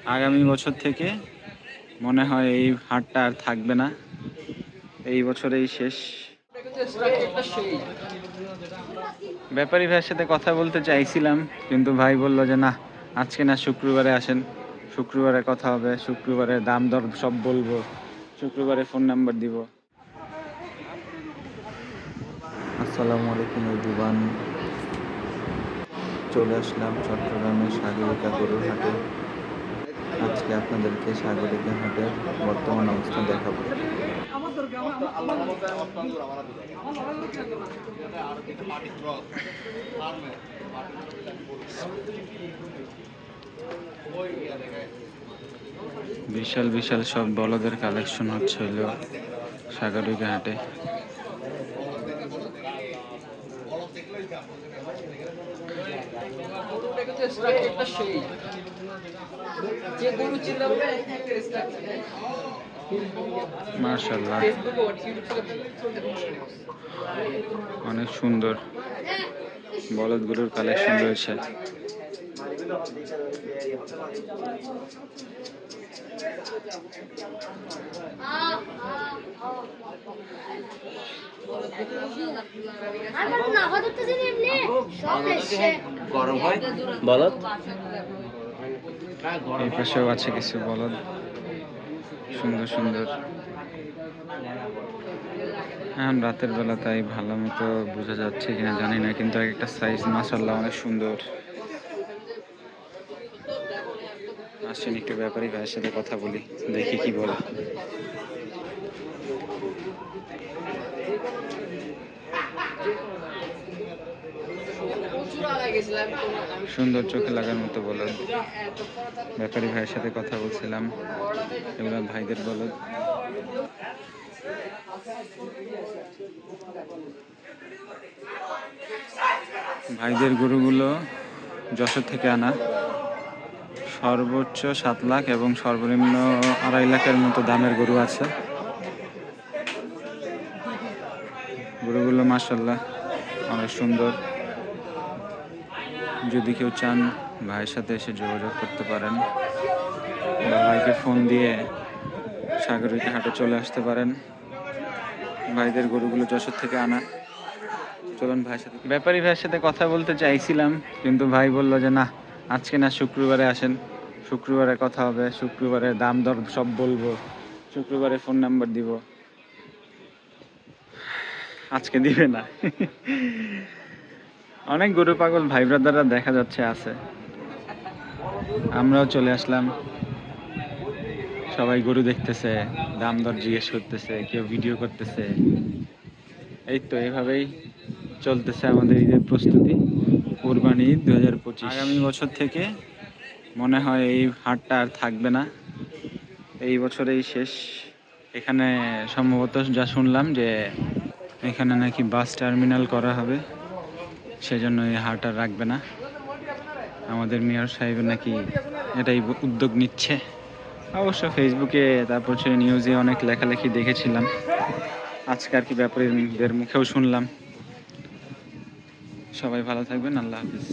আগামী বছর থেকে মনে হয় এই হাটটা আর থাকবে না, এই বছরেই শেষ। ব্যাপারী ভাইয়ের সাথে কথা বলতে চাইছিলাম, কিন্তু ভাই বলল যে না, আজকে না, শুক্রবারে আসেন, শুক্রবারে কথা হবে, শুক্রবারে দাম দর সব বলবো, শুক্রবারে ফোন নাম্বার দিব। আসসালামু আলাইকুম এভরিওয়ান, চলে আসলাম চট্টগ্রামের সাগরিকা গরুর হাটে। আজকে আপনাদেরকে সাগরিকা হাটের বর্তমান অবস্থা দেখাবো। বিশাল বিশাল সব বলদের কালেকশন হচ্ছে হলো সাগরিকা হাটে। মাশাআল্লাহ, অনেক সুন্দর বলদগুলোর কালেকশন রয়েছে। এই পাশেও আছে কিছু বলদ, সুন্দর সুন্দর। এখন রাতের বেলা তাই ভালো মতো বোঝা যাচ্ছে কিনা জানি না, কিন্তু একটা সাইজ মাশাআল্লাহ অনেক সুন্দর। আসেন একটু ব্যাপারী ভাইয়ের সাথে কথা বলি, দেখি কি বলে। সুন্দর, চোখে লাগার মতো বলদ। ব্যাপারী ভাইয়ের সাথে কথা বলছিলাম, এগুলো ভাইদের বলদ। ভাইদের গরুগুলো যশোর থেকে আনা, সর্বোচ্চ 7 লাখ এবং সর্বনিম্ন 2.5 লাখের মতো দামের গরু আছে। গরুগুলো মাশাআল্লাহ অনেক সুন্দর। যদি কেউ চান ভাইয়ের সাথে এসে যোগাযোগ করতে পারেন, বা ভাইকে ফোন দিয়ে সাগরিকা হাটে চলে আসতে পারেন। ভাইদের গরুগুলো যশোর থেকে আনা। চলুন ভাইয়ের সাথে, ব্যাপারী ভাইয়ের সাথে কথা বলতে চাইছিলাম, কিন্তু ভাই বলল যে না, আজকে না, শুক্রবারে আসেন, শুক্রবারে কথা হবে, শুক্রবারে দাম দর সব বলবো, শুক্রবারে ফোন নাম্বার দিব। আজকে দিবে না। অনেক গরু পাগল ভাই ব্রাদাররা দেখা যাচ্ছে আছে, আমরাও চলে আসলাম। সবাই গরু দেখতেছে, দাম দর জিজ্ঞেস করতেছে, কেউ ভিডিও করতেছে। এই তো এভাবেই চলতেছে আমাদের ঈদের প্রস্তুতি, কুরবানি ঈদ 2025। আগামী বছর থেকে মনে হয় এই হাটটা আর থাকবে না, এই বছরেই শেষ। এখানে সম্ভবত যা শুনলাম যে এখানে নাকি বাস টার্মিনাল করা হবে, সেজন্য এই হাট আর রাখবে না। আমাদের মেয়র সাহেব নাকি এটাই উদ্যোগ নিচ্ছে। অবশ্য ফেসবুকে, তারপর সে নিউজে অনেক লেখালেখি দেখেছিলাম, আজকে আর কি ব্যাপারীদের মুখেও শুনলাম। সবাই ভালো থাকবেন, আল্লাহ হাফিজ।